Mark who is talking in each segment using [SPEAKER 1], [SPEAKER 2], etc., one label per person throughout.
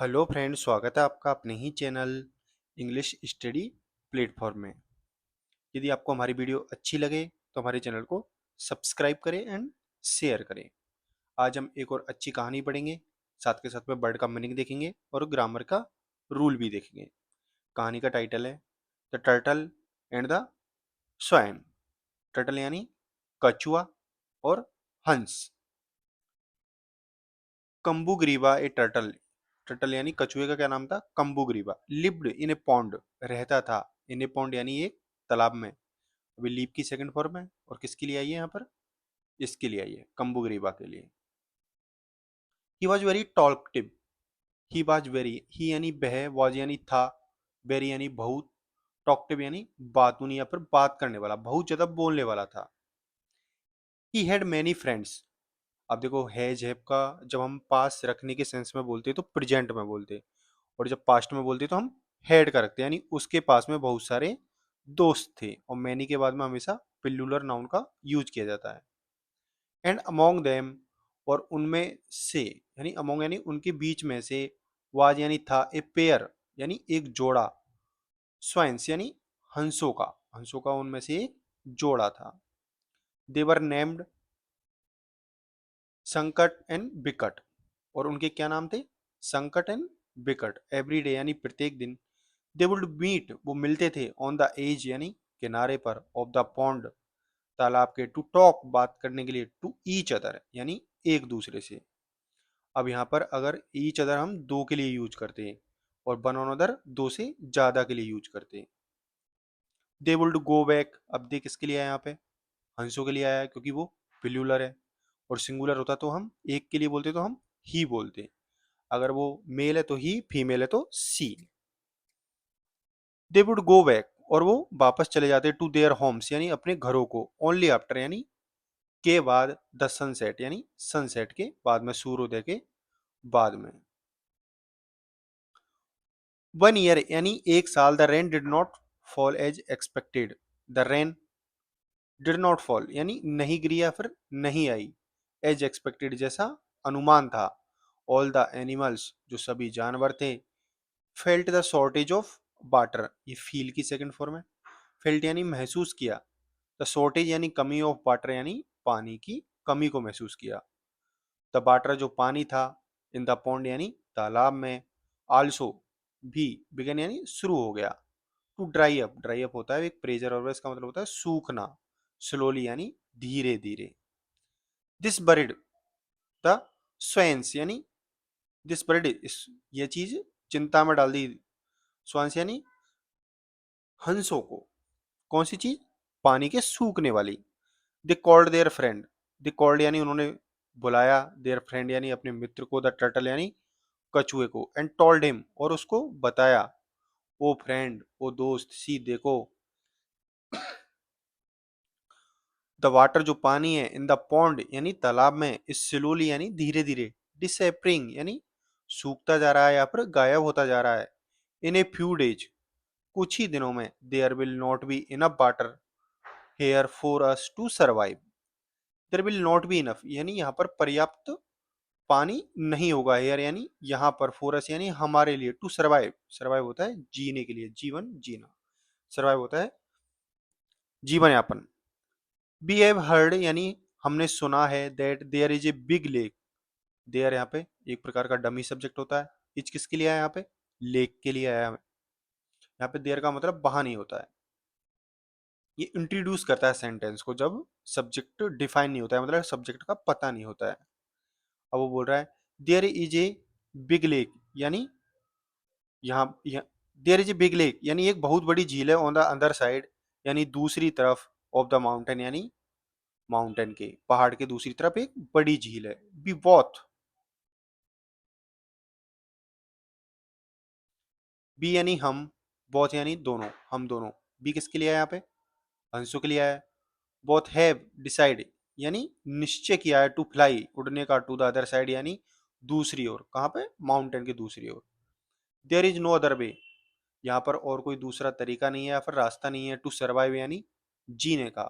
[SPEAKER 1] Hello friend, स्वागत है आपका अपने ही चैनल इंग्लिश स्टडी प्लेटफॉर्म में। यदि आपको हमारी वीडियो अच्छी लगे तो हमारे चैनल को सब्सक्राइब करें एंड शेयर करें। आज हम एक और अच्छी कहानी पढ़ेंगे, साथ के साथ में वर्ड का मीनिंग देखेंगे और ग्रामर का रूल भी देखेंगे। कहानी का टाइटल है the turtle and the swan. Turtle यानी कछुआ और हंस। कम्बुग्रीवा ए टर्टल। टर्टल यानी कछुए का क्या नाम था? कम्बुग्रीवा। लिव्ड इन ए पॉन्ड, रहता था इन ए पॉन्ड यानी एक तालाब में। अभी लीव की सेकंड फॉर्म है और किसके लिए आई है यहाँ पर? इसके लिए आई है, कम्बुग्रीवा के लिए। He was very talkative. He was very, he यानी वह, वॉज यानी था, वेरी यानी बहुत, टॉकटिव यानी बातूनी या फिर बात करने वाला, बहुत ज्यादा बोलने वाला था। He had many friends. अब देखो, हैज हैव का जब हम पास रखने के सेंस में बोलते हैं तो प्रेजेंट में बोलते हैं, और जब पास्ट में बोलते हैं तो हम हैड का रखते हैं, यानी उसके पास में बहुत सारे दोस्त थे। और मैनी के बाद में हमेशा पिल्लुलर नाउन का यूज किया जाता है। एंड अमोंग देम, और उनमें से, यानी अमोंग यानी उनके बीच में से, वाज यानी था, ए पेयर यानी एक जोड़ा, स्वाइन्स यानी हंसों का, हंसों का उनमें से एक जोड़ा था। देवर नेम्ड संकट एंड बिकट, और उनके क्या नाम थे? संकट एंड बिकट। एवरी डे यानी प्रत्येक दिन। दे वुड मीट, वो मिलते थे, ऑन द एज यानी किनारे पर, ऑफ द पॉन्ड तालाब के, टू टॉक बात करने के लिए, टू ईच अदर यानी एक दूसरे से। अब यहाँ पर अगर ईच अदर हम दो के लिए यूज करते हैं और वन ऑन अदर दो से ज्यादा के लिए यूज करते हैं। दे वुड गो बैक, अब दे किसके लिए आया यहाँ पे? हंसों के लिए आया है, क्योंकि वो प्लूरल है। और सिंगुलर होता तो हम एक के लिए बोलते तो हम ही बोलते। अगर वो मेल है तो ही, फीमेल है तो सी। दे वुड गो बैक, और वो वापस चले जाते टू देयर होम्स यानी अपने घरों को, ओनली आफ्टर यानी के बाद, द सनसेट यानी सनसेट के बाद में, सूर्योदय के बाद में। वन ईयर यानी एक साल। The rain did not fall as expected. The rain did not fall यानी नहीं गिरी या फिर नहीं आई, एज एक्सपेक्टेड जैसा अनुमान था। ऑल द एनिमल्स जो सभी जानवर थे, felt the shortage of water, ये फील की सेकंड फॉर्म है। फेल्ट यानी महसूस किया, द शॉर्टेज यानी कमी ऑफ वाटर यानी पानी की कमी को महसूस किया। द वाटर जो पानी था, इन द पॉन्ड यानी तालाब में, आल्सो भी, बिगन यानी शुरू हो गया, to dry up, dry up होता है एक प्रेजर और इसका मतलब होता है सूखना, स्लोली यानी धीरे धीरे। दिस बर्ड द स्वैंस यानी दिस बर्ड, इस ये चीज चिंता में डाल दी, स्वांस यानी हंसों को। कौन सी चीज? पानी के सूखने वाली। They called there friend, they called यानी उन्होंने बुलाया, देयर फ्रेंड यानी अपने मित्र को, द टर्टल यानी कछुए को, एंड टोल्ड हिम और उसको बताया, ओ फ्रेंड, ओ दोस्त, सी देखो, द वाटर जो पानी है, इन द पॉन्ड यानी तालाब में, इस स्लोली यानी धीरे धीरे, डिसअपियरिंग यानी सूखता जा रहा है या फिर गायब होता जा रहा है। इन ए फ्यू डेज, कुछ ही दिनों में, there will not be enough water here for us to survive. There will not be enough यानी यहाँ पर पर्याप्त पानी नहीं होगा, हेयर यानी यहाँ पर, फोरस यानी हमारे लिए, टू सर्वाइव, सर्वाइव होता है जीने के लिए, जीवन जीना, सर्वाइव होता है जीवन यापन। वी हैव हर्ड यानी हमने सुना है, that there is a big lake. There यहाँ पे एक प्रकार का डमी सब्जेक्ट होता है। इज किसके लिए आया यहाँ पे? लेक के लिए आया है। यहाँ पे देयर का मतलब वहां नहीं होता है, ये इंट्रोड्यूस करता है सेंटेंस को जब सब्जेक्ट डिफाइन नहीं होता है, मतलब सब्जेक्ट का पता नहीं होता है। अब वो बोल रहा है there is a big lake, यानी यहाँ there is a big lake यानी एक बहुत बड़ी झील है, ऑन द अदर साइड यानी दूसरी तरफ, ऑफ द माउंटेन यानी माउंटेन के, पहाड़ के दूसरी तरफ एक बड़ी झील है। बी बोथ, बी यानी हम, बोथ यानी दोनों, हम दोनों। बी किसके लिए आया यहाँ पे? हंसों के लिए आया है। बोथ हैव डिसाइड यानी निश्चय किया है, टू फ्लाई उड़ने का, टू द अदर साइड यानी दूसरी ओर, कहाँ पे? माउंटेन की दूसरी ओर। There is no other way, यहाँ पर और कोई दूसरा तरीका नहीं है या फिर रास्ता नहीं है, टू सर्वाइव यानी जीने का।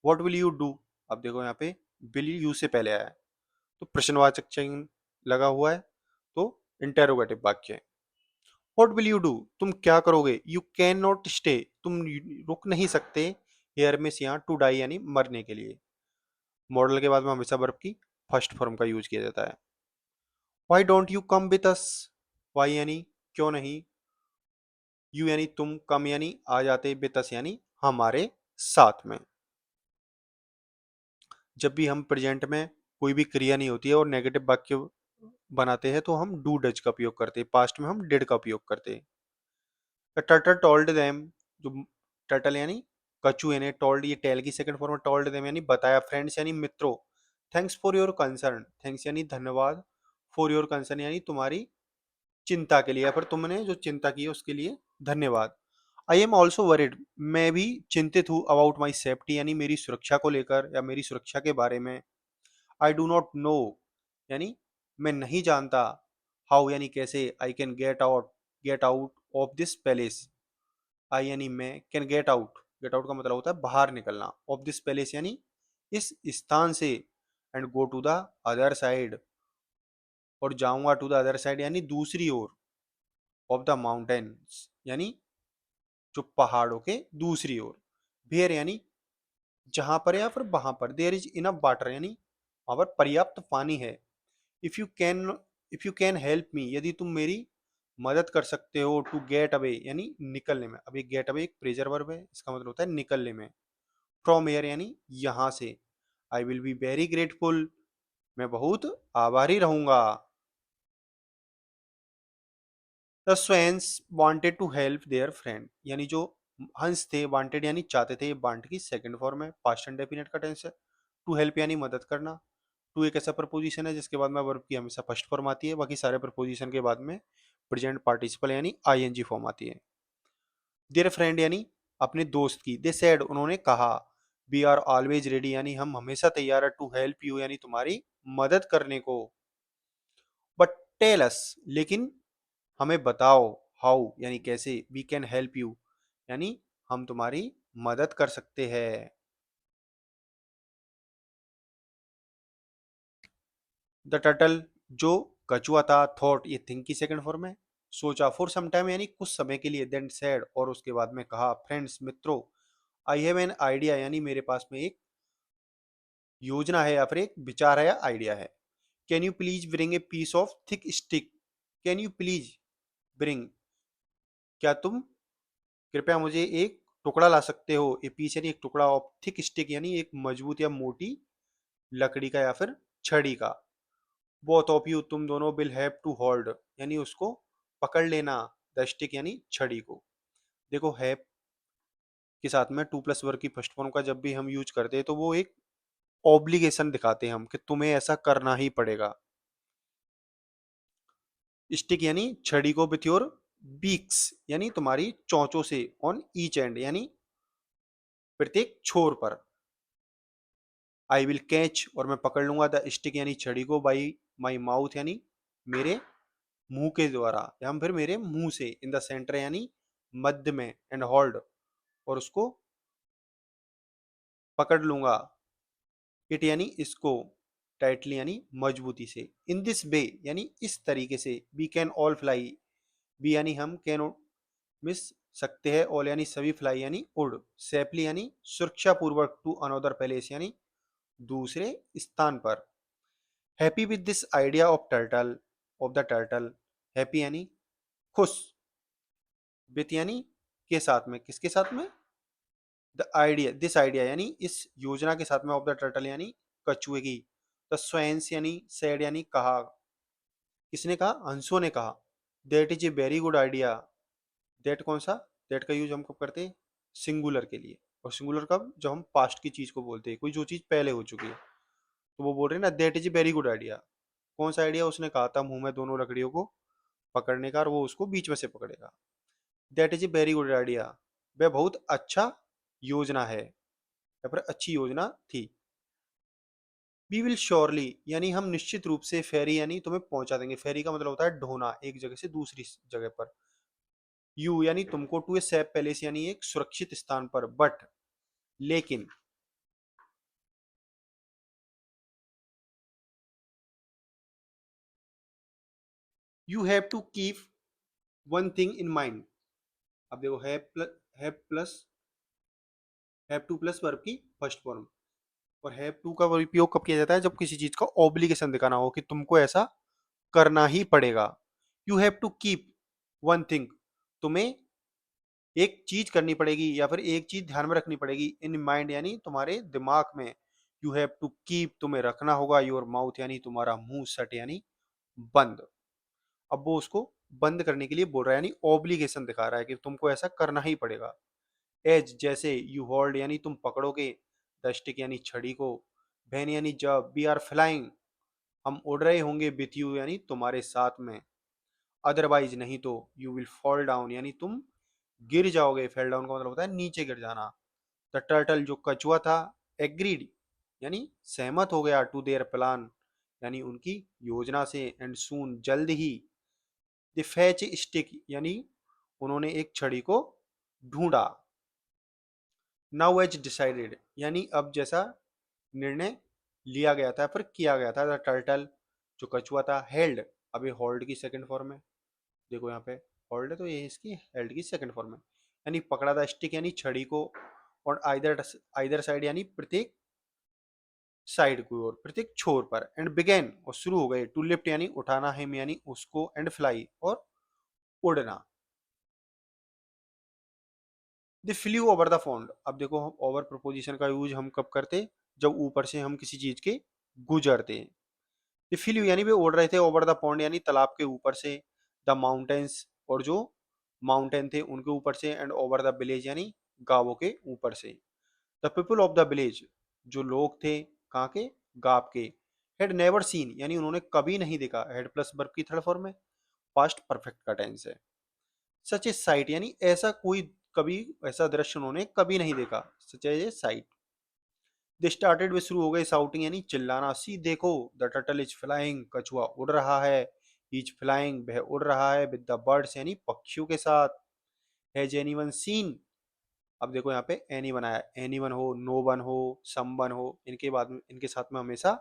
[SPEAKER 1] वॉट विल यू डू, अब देखो यहाँ पे विल यू से पहले आया है तो प्रश्नवाचक चिन्ह लगा हुआ है, तो इंटेरोगेटिव वाक्य है। व्हाट विल यू डू, तुम क्या करोगे। यू कैन नॉट स्टे, तुम रुक नहीं सकते। हेयर मिस यहाँ टू डाई यानी मरने के लिए। मॉडल के बाद में हमेशा वर्ब की फर्स्ट फॉर्म का यूज किया जाता है। Why don't you come with us, why यानी क्यों नहीं, यू यानी तुम, कम यानी आ जाते, विद अस यानी हमारे साथ में। जब भी हम प्रेजेंट में कोई भी क्रिया नहीं होती है और नेगेटिव वाक्य बनाते हैं तो हम डू डज का उपयोग करते हैं, पास्ट में हम डिड का उपयोग करते हैं। द टर्टल टोल्ड देम, जो टर्टल यानी कछुए ने, टोल्ड ये टेल की सेकंड फॉर्म में, टोल्ड देम यानी बताया, फ्रेंड्स यानी मित्रों, thanks for your concern, thanks यानी धन्यवाद, फॉर योर कंसर्न यानी तुम्हारी चिंता के लिए, या फिर तुमने जो चिंता की है उसके लिए धन्यवाद। आई एम ऑल्सो वरिड, मैं भी चिंतित हूँ, अबाउट माई सेफ्टी यानी मेरी सुरक्षा को लेकर या मेरी सुरक्षा के बारे में। आई डू नॉट नो यानी मैं नहीं जानता, हाउ यानी कैसे, I can get out of this palace, I यानी मैं, कैन गेट आउट का मतलब होता है बाहर निकलना, ऑफ दिस पैलेस यानी इस स्थान से, and go to the other side और जाऊंगा टू द अदर साइड यानी दूसरी ओर, ऑफ द माउंटेन्स यानी जो पहाड़ों के दूसरी ओर, वेयर यानी जहां पर या फिर वहां पर, देयर इज इनफ वाटर यानी वहां पर पर्याप्त पानी है। If you can if you can help me, यदि तुम मेरी मदद कर सकते हो, टू गेट अवे यानी निकलने में, अभी गेट अवे एक प्रेजर वर्ब है, इसका मतलब होता है निकलने में, फ्रॉम एयर यानी यहाँ से, I will be very grateful, मैं बहुत आभारी रहूंगा। The swans wanted to help their friend, यानी जो हंस थे, वांटेड यानी चाहते थे, ये वांट की सेकंड फॉर्म है, पास्ट एंड डेफिनेट का टेंस है। टू हेल्प यानी मदद करना। टू एक ऐसा प्रपोजिशन है जिसके बाद में वर्ब की हमेशा फर्स्ट फॉर्म आती है, बाकी सारे प्रपोजिशन के बाद में प्रेजेंट पार्टिसिपल यानी आईएनजी फॉर्म आती है। देयर फ्रेंड यानी अपने दोस्त की, दे सेड उन्होंने कहा, वी आर ऑलवेज रेडी यानी हम हमेशा तैयार है, टू हेल्प यू यानी तुम्हारी मदद करने को। बट टेल अस, लेकिन हमें बताओ, हाउ यानी कैसे, वी कैन हेल्प यू यानी हम तुम्हारी मदद कर सकते हैं। द टर्टल जो कछुआ था, थॉट ये थिंक की सेकंड फॉर्म है, सोचा, फॉर सम टाइम यानी कुछ समय के लिए, देन सैड और उसके बाद में कहा, फ्रेंड्स मित्रों, आई हैव एन आइडिया यानी मेरे पास में एक योजना है या फिर एक विचार है या आइडिया है। Can you please bring a piece of thick stick, can you please bring, क्या तुम कृपया मुझे एक टुकड़ा ला सकते हो, ए पीस यानी एक टुकड़ा, ऑफ थिक स्टिक यानी एक मजबूत या मोटी लकड़ी का या फिर छड़ी का। बोथ ऑफ यू तुम दोनों, विल हैव टू होल्ड यानी उसको पकड़ लेना, द स्टिक यानी छड़ी को। देखो हैव के साथ में टू प्लस वर्ग की फर्स्ट फॉर्म का जब भी हम यूज करते हैं तो वो एक ऑब्लिगेशन दिखाते हैं हम कि तुम्हें ऐसा करना ही पड़ेगा। स्टिक यानी छड़ी को, विथ योर बीक्स यानी तुम्हारी चोंचों से, ऑन ईच एंड यानी प्रत्येक छोर पर। आई विल कैच और मैं पकड़ लूंगा, द स्टिक यानी छड़ी को, बाई माई माउथ यानी मेरे मुंह के द्वारा या फिर मेरे मुंह से, इन द सेंटर यानी मध्य में, एंड होल्ड और उसको पकड़ लूंगा, इट यानी इसको, टाइटली यानी मजबूती से, इन दिस वे यानी इस तरीके से, we can all fly, we यानी हम, कैन मिस सकते हैं, ऑल यानी सभी, फ्लाई यानी उड़, सेफली यानी सुरक्षा पूर्वक, टू अनदर पैलेस यानी दूसरे स्थान पर। Happy with this idea of turtle, of the turtle, happy यानी खुश, विथ यानी के साथ में, किसके साथ में, द आइडिया, दिस आइडिया यानी इस योजना के साथ में, ऑफ द टर्टल यानी कछुए की। द स्वैंस यानी सैड यानी कहा, किसने कहा, हंसों ने कहा, that is a very good idea, that कौन सा, दैट का यूज हम कब करते हैं, सिंगुलर के लिए, और सिंगुलर कब, जब हम पास्ट की चीज को बोलते हैं, कोई जो चीज पहले हो चुकी है, तो वो बोल रहे हैं ना, that is a very good idea. कौन सा आइडिया, उसने कहा था मुंह में दोनों लकड़ियों को पकड़ने का और वो उसको बीच में से पकड़ेगा। That is a very good idea, वह बहुत अच्छा योजना है या फिर अच्छी योजना थी। वी विल श्योरली यानी हम निश्चित रूप से, फेरी यानी तुम्हें पहुंचा देंगे, फेरी का मतलब होता है ढोना एक जगह से दूसरी जगह पर, यू यानी तुमको, टू ए सेफ पैलेस यानी एक सुरक्षित स्थान पर, बट लेकिन, you have to keep one thing in mind. अब देखो हैव टू प्लस वर्ब की फर्स्ट फॉर्म। और हैव टू का उपयोग कब किया जाता है? जब किसी चीज का ऑब्लिगेशन दिखाना हो कि तुमको ऐसा करना ही पड़ेगा। You have to keep one thing, तुम्हें एक चीज करनी पड़ेगी या फिर एक चीज ध्यान में रखनी पड़ेगी। इन माइंड यानी तुम्हारे दिमाग में। यू हैव टू कीप, तुम्हें रखना होगा। योर माउथ यानी तुम्हारा मुंह, शट यानी बंद। अब वो उसको बंद करने के लिए बोल रहा है, यानी ऑब्लिगेशन दिखा रहा है कि तुमको ऐसा करना ही पड़ेगा। एज जैसे, यू होल्ड यानी तुम पकड़ोगे, द स्टिक यानी छड़ी को, वैन यानी जब, वी आर फ्लाइंग हम उड़ रहे होंगे, विथ यू यानी तुम्हारे साथ में, अदरवाइज नहीं तो, यू विल फॉल डाउन यानी तुम गिर जाओगे। फेल डाउन का मतलब होता है नीचे गिर जाना। द टर्टल जो कछुआ था, एग्रीड यानी सहमत हो गया, टू देयर प्लान यानी उनकी योजना से, एंड सून जल्द ही, द फैच स्टिक यानी उन्होंने एक छड़ी को ढूंढा। नाउ एज डिसाइडेड यानी अब जैसा निर्णय लिया गया था, फिर किया गया था। द टर्टल जो कछुआ था, हेल्ड, अब ये होल्ड की सेकंड फॉर्म है। देखो यहाँ पे होल्ड है तो ये इसकी हेल्ड की सेकंड फॉर्म है। यानी पकड़ा था, स्टिक यानी छड़ी को, और आइदर आइदर साइड यानी प्रत्येक साइड की ओर, प्रत्येक छोर पर, एंड बिगेन और शुरू हो गए, टू लिफ्ट यानी उठाना, हिम यानी उसको, एंड फ्लाई और उड़ना। The flu over the pond. अब देखो हम ओवर प्रपोजिशन का यूज हम कब करते? जब ऊपर से हम किसी चीज के गुजरते। द फ्लू यानी वे उड़ रहे थे, ओवर द पॉन्ड यानी तालाब के ऊपर से, द माउंटेन्स और जो माउंटेन थे उनके ऊपर से, एंड ओवर द विलेज यानी गांवों के ऊपर से। The people of the village जो लोग थे, कहाँ के? गांव के। हैड नेवर सीन यानी उन्होंने कभी नहीं देखा, हैड प्लस वर्ब की थर्ड फॉर्म है, पास्ट परफेक्ट का टेंस है। सच ए साइट यानी ऐसा कोई, कभी ऐसा दृश्य उन्होंने कभी नहीं देखा, सच ए साइट। दे स्टार्टेड में शुरू हो गए, शाउटिंग यानी चिल्लाना, सी देखो, द टर्टल इज फ्लाइंग कछुआ उड़ रहा है, इज फ्लाइंग वह उड़ रहा है, विद द बर्ड्स यानी पक्षियों के साथ। हैज एनीवन सीन, अब देखो यहाँ पे एनी वन आया, एनी वन हो, नो वन हो, सम वन हो, इनके बाद में इनके साथ में हमेशा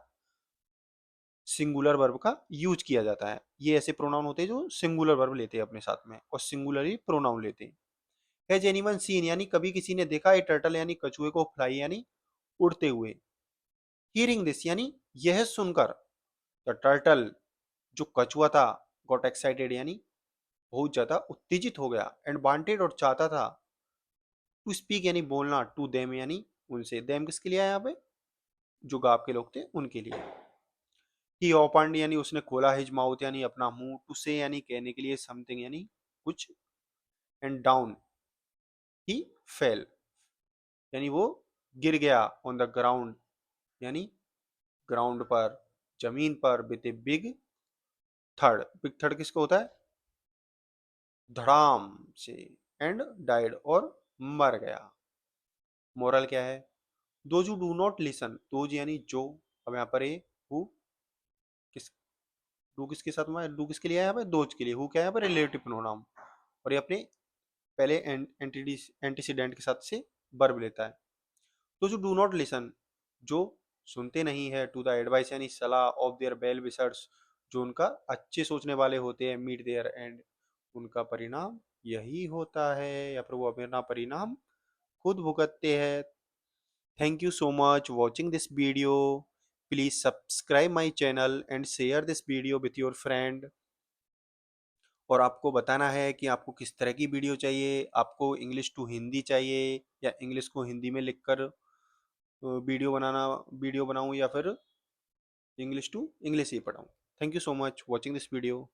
[SPEAKER 1] सिंगुलर वर्ब का यूज किया जाता है। ये ऐसे प्रोनाउन होते हैं जो सिंगुलर वर्ब लेते हैं अपने साथ में और सिंगुलरली प्रोनाउन लेते हैं। हैज एनीवन सीन यानी कभी किसी ने देखा, ए टर्टल यानी कछुए को, फ्लाई यानी उड़ते हुए। हियरिंग दिस यानी यह सुनकर, द टर्टल जो कछुआ था, गॉट एक्साइटेड यानी बहुत ज्यादा उत्तेजित हो गया, एंड वांटेड और चाहता था, टू स्पीक यानी बोलना, टू देम यानी उनसे। देम किसके लिए आया यहाँ पे? जो गांव के लोग थे उनके लिए। ही ओपन्ड यानी उसने खोला, हिज माउथ यानी अपना मुंह, टू से यानी कहने के लिए, समथिंग यानी कुछ, एंड डाउन ही फेल यानी वो गिर गया, ऑन द ग्राउंड यानी ग्राउंड पर, जमीन पर, with a big third. Big third किसका होता है? धड़ाम से, एंड डाइड और मर गया। मोरल क्या है? Those who do not listen, those यानी जो, अब यहाँ पर ये हु किस, डू किसके साथ में, डू किसके लिए है यहाँ पे? दोज के लिए। हु क्या है यहाँ पर? रिलेटिव प्रोनाउन, और ये अपने पहले एंटीसीडेंट के साथ से वर्ब लेता है। तो जो डू नॉट लिसन, जो सुनते नहीं है, टू द एडवाइस यानी सलाह, ऑफ देयर वेल विशर्स जो उनका अच्छे सोचने वाले होते हैं, मीट देयर एंड उनका परिणाम यही होता है, या फिर वो अपना परिणाम खुद भुगतते हैं। Thank you so much watching this video. Please subscribe my channel and share this video with your friend. और आपको बताना है कि आपको किस तरह की वीडियो चाहिए, आपको इंग्लिश टू हिंदी चाहिए या इंग्लिश को हिंदी में लिखकर वीडियो बनाऊं, या फिर इंग्लिश टू इंग्लिश ही पढ़ाऊं। Thank you so much watching this video.